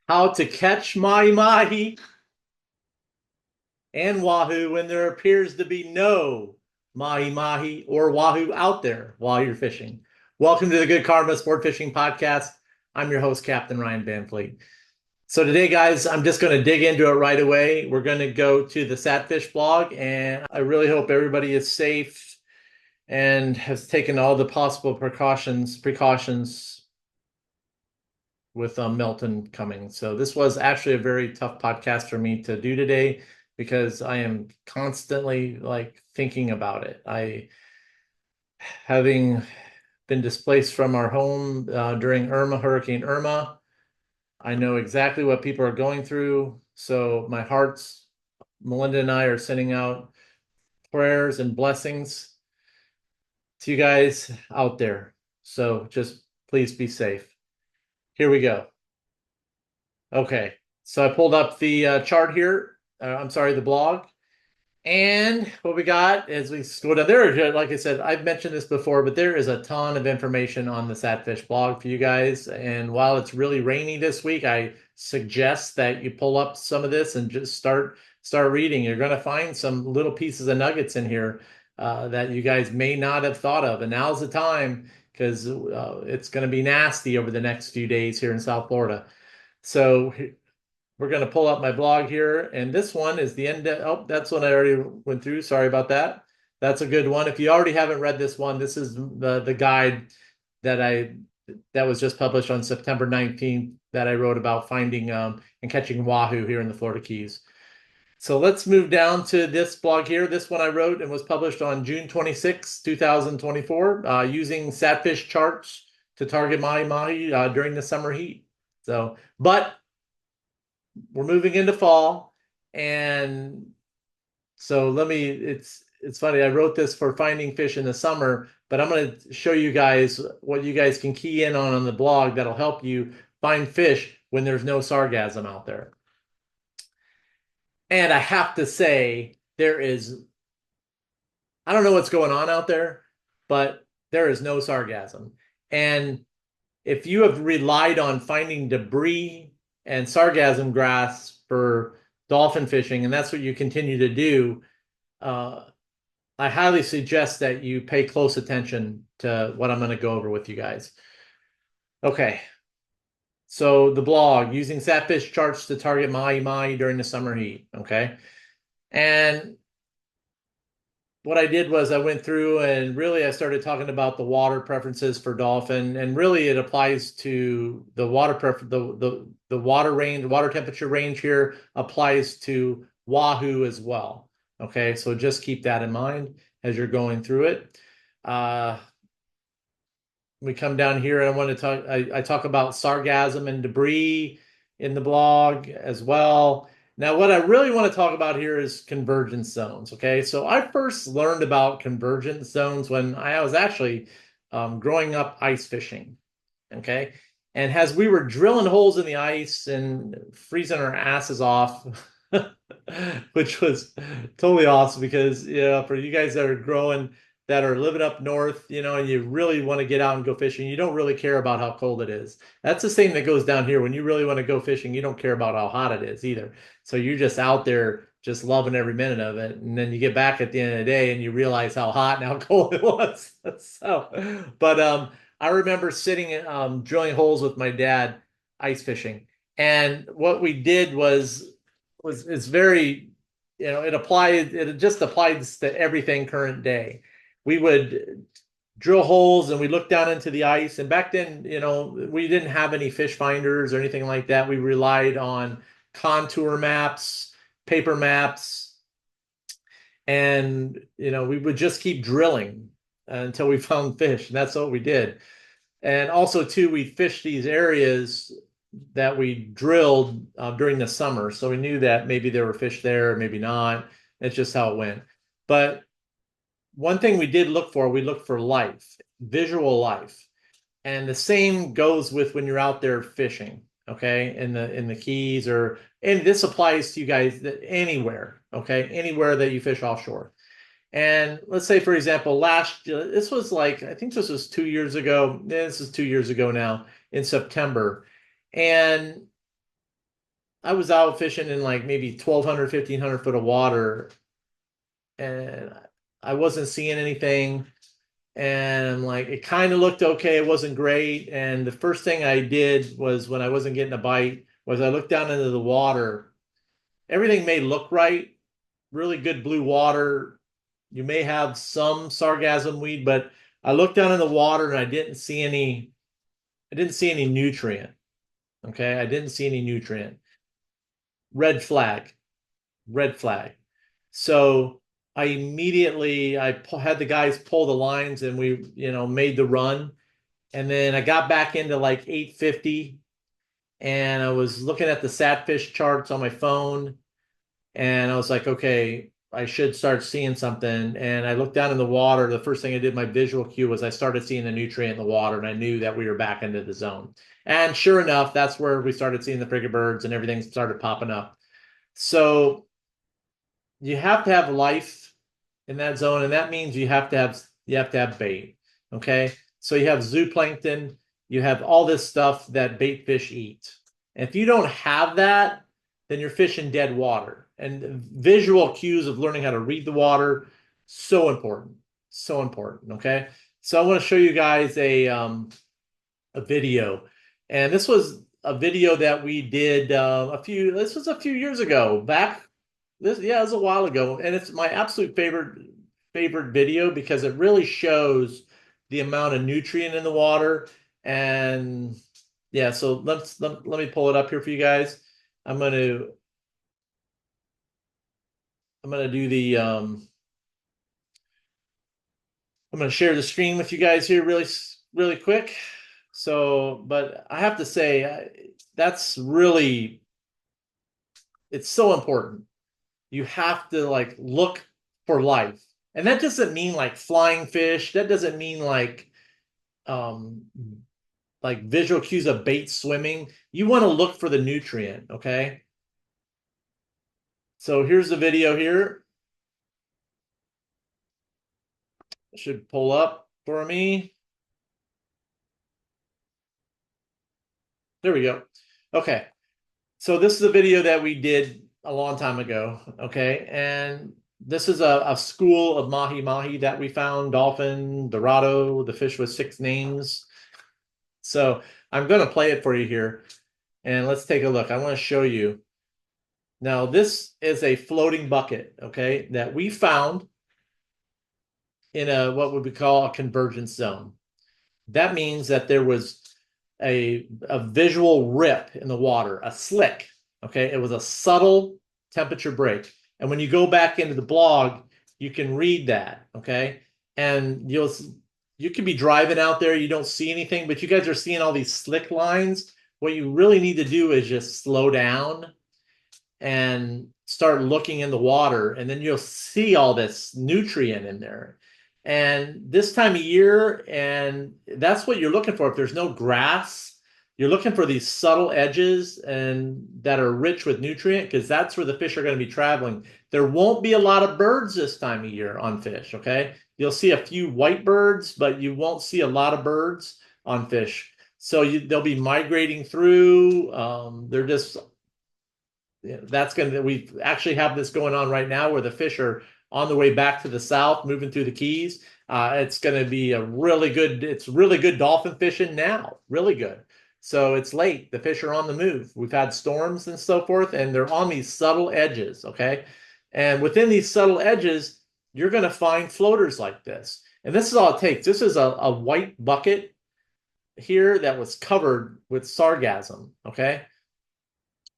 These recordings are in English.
How to catch Mahi Mahi and Wahoo when there appears to be no Mahi Mahi or Wahoo out there while you're fishing. Welcome to the Good Karma Sportfishing Podcast. I'm your host, Captain Ryan Van Fleet. So today, guys, I'm just going to dig into it right away. We're going to go to the SatFish blog, and I really hope everybody is safe and has taken all the possible precautions with Milton coming. So this was actually a very tough podcast for me to do today because I am constantly thinking about it. Having been displaced from our home during Hurricane Irma, I know exactly what people are going through. So Melinda and I are sending out prayers and blessings to you guys out there. So just please be safe. Here we go. Okay, so I pulled up the chart here. I'm sorry, the blog. And what we got is we go down there. Like I said, I've mentioned this before, but there is a ton of information on the SatFish blog for you guys. And while it's really rainy this week, I suggest that you pull up some of this and just start reading. You're going to find some little pieces of nuggets in here that you guys may not have thought of. And now's the time because it's going to be nasty over the next few days here in South Florida. So we're going to pull up my blog here, and this one is the end. Oh, that's one I already went through. Sorry about that. That's a good one. If you already haven't read this one, this is the guide that was just published on September 19th that I wrote about finding and catching wahoo here in the Florida Keys. So let's move down to this blog here. This one I wrote and was published on June 26, 2024, using SatFish charts to target Mahi Mahi during the summer heat. So, but we're moving into fall, and so it's funny, I wrote this for finding fish in the summer, but I'm going to show you guys what you guys can key in on the blog that'll help you find fish when there's no sargassum out there. And I have to say, I don't know what's going on out there, but there is no sargassum. And if you have relied on finding debris and sargassum grass for dolphin fishing, and that's what you continue to do, I highly suggest that you pay close attention to what I'm going to go over with you guys. Okay. So the blog, using SatFish charts to target Mahi Mahi during the summer heat. Okay. And what I did was I went through and really I started talking about the water preferences for dolphin, and really it applies to the water temperature range here applies to wahoo as well. Okay, so just keep that in mind as you're going through it. We come down here and I want to talk. I talk about sargassum and debris in the blog as well. Now, what I really want to talk about here is convergence zones. Okay, so I first learned about convergence zones when I was actually growing up ice fishing. Okay, and as we were drilling holes in the ice and freezing our asses off, which was totally awesome because for you guys that are living up north, and you really want to get out and go fishing, you don't really care about how cold it is. That's the same that goes down here. When you really want to go fishing, you don't care about how hot it is either. So you're just out there just loving every minute of it. And then you get back at the end of the day and you realize how hot and how cold it was. But I remember sitting drilling holes with my dad ice fishing. And what we did was it's very, it just applies to everything current day. We would drill holes and we look down into the ice. And back then, we didn't have any fish finders or anything like that. We relied on contour maps, paper maps, and we would just keep drilling until we found fish. And that's what we did. And also, too, we fished these areas that we drilled during the summer. So we knew that maybe there were fish there, maybe not. It's just how it went. But one thing we looked for life, visual life. And the same goes with when you're out there fishing, okay, in the Keys, and this applies to you guys anywhere, okay, anywhere that you fish offshore. And let's say, for example, this was I think this was 2 years ago. This is 2 years ago now in September. And I was out fishing in like maybe 1,200, 1,500 foot of water, and I wasn't seeing anything. And I'm like, it kind of looked okay. It wasn't great. And the first thing I did was, when I wasn't getting a bite, was I looked down into the water. Everything may look right, really good blue water. You may have some sargassum weed, but I looked down in the water and I didn't see any nutrient. Okay. I didn't see any nutrient. Red flag, red flag. So I had the guys pull the lines, and we, made the run. And then I got back into like 850, and I was looking at the SatFish charts on my phone, and I was like, okay, I should start seeing something. And I looked down in the water. The first thing I did, my visual cue, was I started seeing the nutrient in the water, and I knew that we were back into the zone. And sure enough, that's where we started seeing the frigate birds and everything started popping up. So you have to have life in that zone, and that means you have to have bait. Okay. So you have zooplankton, you have all this stuff that bait fish eat. And if you don't have that, then you're fishing dead water. And visual cues of learning how to read the water, so important. So important. Okay. So I want to show you guys a video. And this was a video that we did this was a few years ago. It was a while ago, and it's my absolute favorite video because it really shows the amount of nutrient in the water. And yeah, so let me pull it up here for you guys. I'm gonna do the I'm gonna share the screen with you guys here really quick. So, but I have to say, that's really, it's so important. You have to like look for life. And that doesn't mean like flying fish. That doesn't mean um like visual cues of bait swimming. You want to look for the nutrient, okay? So here's the video here. It should pull up for me. There we go. Okay. So this is a video that we did a long time ago, okay? And this is a school of Mahi Mahi that we found, dolphin, dorado, the fish with 6 names. So I'm going to play it for you here, and let's take a look. I want to show you. Now, this is a floating bucket, okay, that we found in what would we call a convergence zone. That means that there was a visual rip in the water, a slick, okay? It was a subtle temperature break. And when you go back into the blog, you can read that, okay? And you could be driving out there, you don't see anything, but you guys are seeing all these slick lines. What you really need to do is just slow down and start looking in the water, and then you'll see all this nutrient in there. And this time of year, and that's what you're looking for. If there's no grass, you're looking for these subtle edges and that are rich with nutrient, because that's where the fish are going to be traveling. There won't be a lot of birds this time of year on fish, okay? You'll see a few white birds, but you won't see a lot of birds on fish. So they'll be migrating through. They're just, we actually have this going on right now where the fish are on the way back to the south, moving through the Keys. It's going to be it's really good dolphin fishing now, really good. So it's late. The fish are on the move. We've had storms and so forth, and they're on these subtle edges, okay? And within these subtle edges, you're going to find floaters like this. And this is all it takes. This is a white bucket here that was covered with sargassum, okay?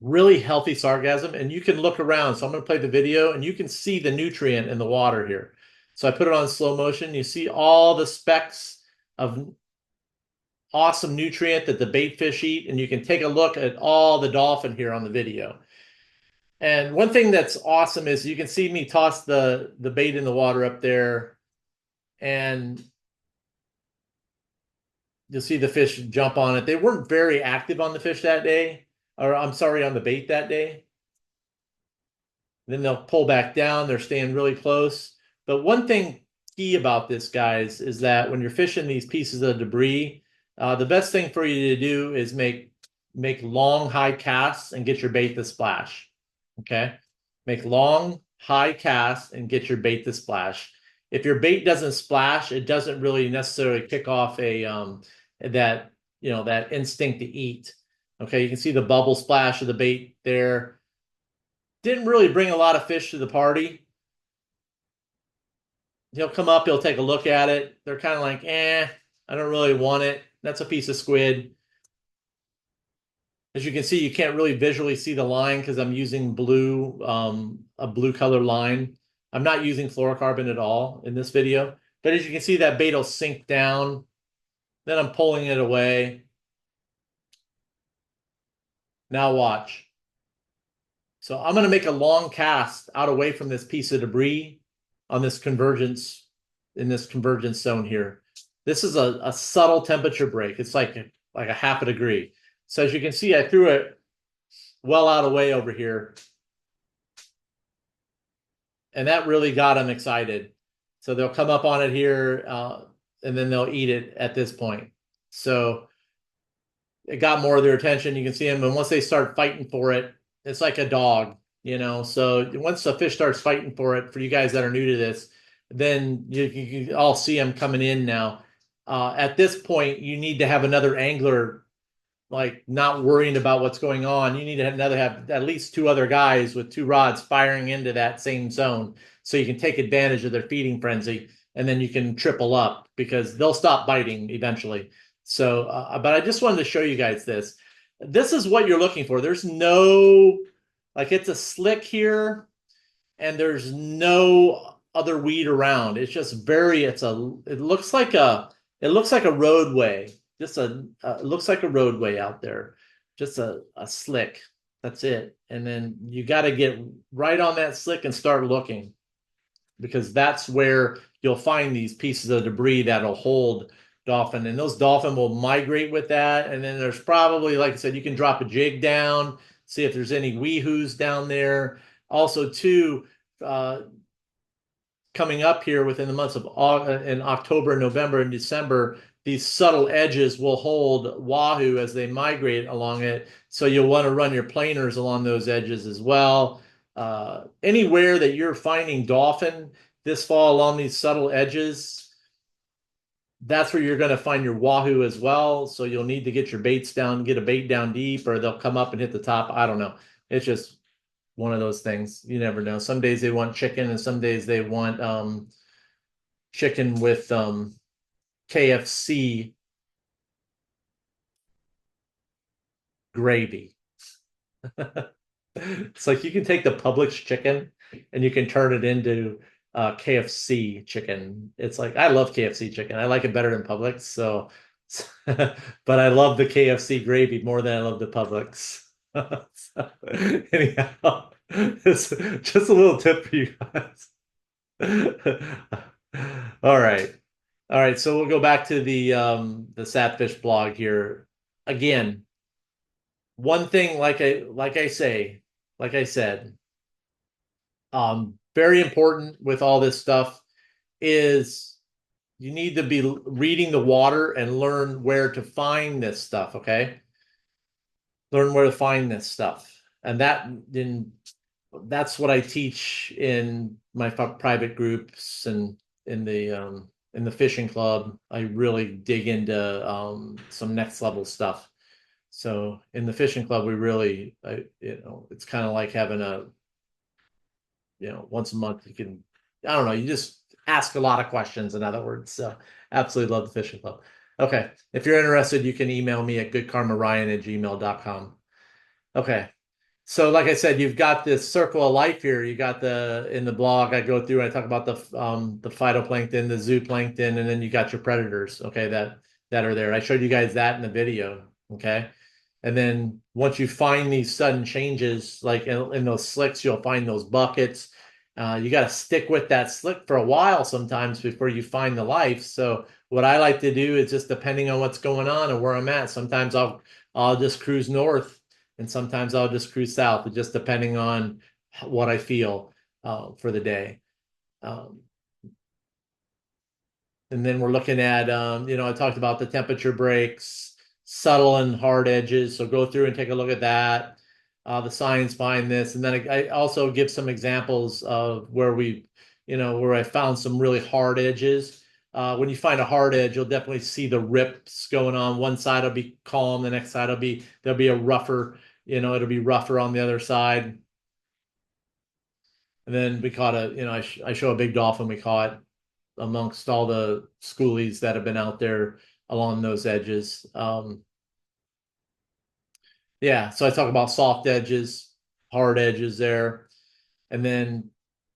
Really healthy sargassum, and you can look around. So I'm going to play the video, and you can see the nutrient in the water here. So I put it on slow motion. You see all the specks of awesome nutrient that the bait fish eat, and you can take a look at all the dolphin here on the video. And one thing that's awesome is you can see me toss the bait in the water up there, and you'll see the fish jump on it. They weren't very active on the fish that day. Or I'm sorry, on the bait that day. Then they'll pull back down. They're staying really close. But one thing key about this, guys, is that when you're fishing these pieces of debris, the best thing for you to do is make make long, high casts and get your bait to splash. Okay. Make long, high casts and get your bait to splash. If your bait doesn't splash, it doesn't really necessarily kick off a that that instinct to eat. Okay, you can see the bubble splash of the bait there. Didn't really bring a lot of fish to the party. He'll come up, he'll take a look at it. They're kind of like, I don't really want it. That's a piece of squid. As you can see, you can't really visually see the line because I'm using blue, a blue color line. I'm not using fluorocarbon at all in this video. But as you can see, that bait will sink down. Then I'm pulling it away. Now watch. So I'm going to make a long cast out away from this piece of debris on this convergence, in this convergence zone here. This is a subtle temperature break. It's like a half a degree. So as you can see, I threw it well out of way over here. And that really got them excited. So they'll come up on it here, and then they'll eat it at this point. So it got more of their attention. You can see them. And once they start fighting for it, it's like a dog, So once the fish starts fighting for it, for you guys that are new to this, then you all see them coming in now. At this point, you need to have another angler, like not worrying about what's going on. You need to have at least two other guys with two rods firing into that same zone so you can take advantage of their feeding frenzy, and then you can triple up because they'll stop biting eventually. So, but I just wanted to show you guys this. This is what you're looking for. There's no, like it's a slick here and there's no other weed around. It's just it looks like a roadway. It looks like a roadway out there. Just a slick. That's it. And then you got to get right on that slick and start looking, because that's where you'll find these pieces of debris that'll hold dolphin, and those dolphin will migrate with that. And then there's probably, like I said, you can drop a jig down, see if there's any weehoos down there. Also, too, coming up here within the months of in October, November, and December, these subtle edges will hold wahoo as they migrate along it. So you'll want to run your planers along those edges as well. Anywhere that you're finding dolphin this fall along these subtle edges, that's where you're going to find your wahoo as well. So you'll need to get your baits down, get a bait down deep, or they'll come up and hit the top. I don't know. It's just one of those things. You never know. Some days they want chicken, and some days they want chicken with KFC gravy. It's like you can take the Publix chicken and you can turn it into KFC chicken. It's like, I love KFC chicken. I like it better than Publix. So, but I love the KFC gravy more than I love the Publix. So, anyhow, it's just a little tip for you guys. All right. All right. So we'll go back to the SatFish blog here. Again, one thing, like I said, very important with all this stuff is you need to be reading the water and learn where to find this stuff. Okay. Learn where to find this stuff. And that's what I teach in my private groups and in the fishing club. I really dig into some next level stuff. So in the fishing club, we really, it's kind of like having once a month, I don't know, you just ask a lot of questions, in other words. So absolutely love the fishing club. Okay. If you're interested, you can email me at goodkarmaryan@gmail.com. Okay. So like I said, you've got this circle of life here. You got in the blog, I go through and I talk about the phytoplankton, the zooplankton, and then you got your predators, okay, that are there. I showed you guys that in the video, okay? And then once you find these sudden changes, like in those slicks, you'll find those buckets. You got to stick with that slick for a while sometimes before you find the life. So what I like to do is, just depending on what's going on and where I'm at, sometimes I'll just cruise north, and sometimes I'll just cruise south, just depending on what I feel for the day. And then we're looking at, I talked about the temperature breaks. subtle and hard edges. So go through and take a look at that, the science behind this. And then I also give some examples of where where I found some really hard edges. When you find a hard edge, you'll definitely see the rips going on. One side will be calm, the next side there'll be a rougher, it'll be rougher on the other side. And then we caught I show a big dolphin we caught amongst all the schoolies that have been out there along those edges. Yeah, so I talk about soft edges, hard edges there. And then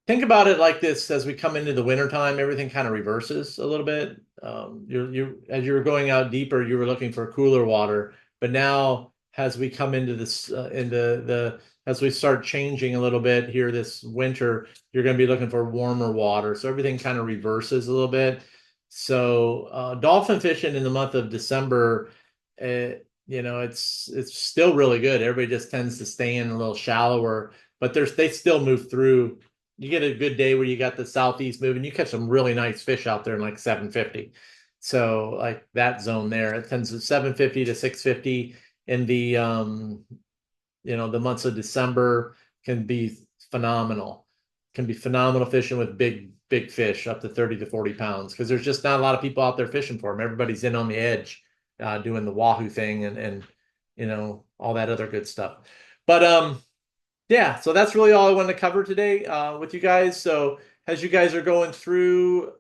think about it like this: as we come into the wintertime, everything kind of reverses a little bit. You as you were going out deeper, you were looking for cooler water, but now as we come into this as we start changing a little bit here this winter, you're going to be looking for warmer water. So everything kind of reverses a little bit. So dolphin fishing in the month of December, it's still really good. Everybody just tends to stay in a little shallower, but they still move through. You get a good day where you got the southeast moving, you catch some really nice fish out there in like 750. So like that zone there, it tends to 750 to 650 in the months of December can be phenomenal. Can be phenomenal fishing with big fish up to 30 to 40 pounds because there's just not a lot of people out there fishing for them. Everybody's in on the edge, doing the Wahoo thing and all that other good stuff. But yeah, so that's really all I wanted to cover today with you guys. So as you guys are going through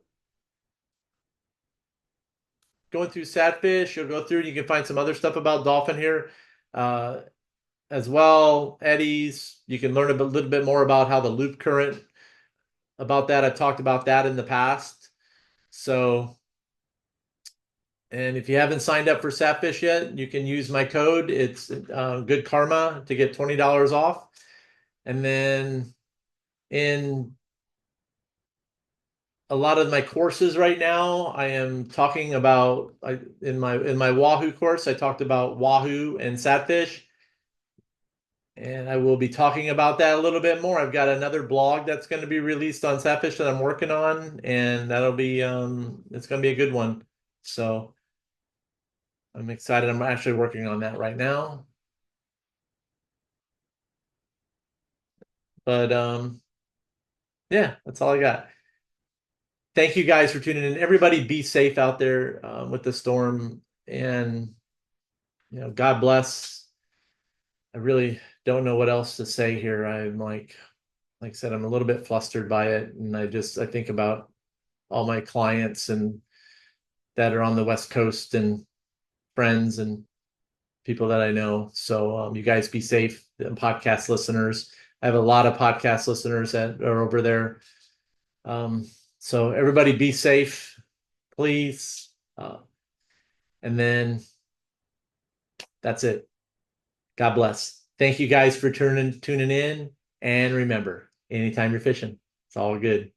SatFish, you'll go through and you can find some other stuff about dolphin here as well. Eddies, you can learn a little bit more about how the loop current, about that. I've talked about that in the past. So, and if you haven't signed up for SatFish yet, you can use my code. It's Good Karma to get $20 off. And then in a lot of my courses right now, I am talking about in my Wahoo course, I talked about Wahoo and SatFish. And I will be talking about that a little bit more. I've got another blog that's going to be released on SatFish that I'm working on, and that'll be it's going to be a good one. So I'm excited. I'm actually working on that right now. But yeah, that's all I got. Thank you guys for tuning in. Everybody be safe out there with the storm, and God bless. I really don't know what else to say here. I'm like I said, I'm a little bit flustered by it, and I think about all my clients and that are on the West Coast and friends and people that I know. So you guys be safe, podcast listeners. I have a lot of podcast listeners that are over there. So everybody be safe, please. And then that's it. God bless. Thank you guys for tuning in. And remember, anytime you're fishing, it's all good.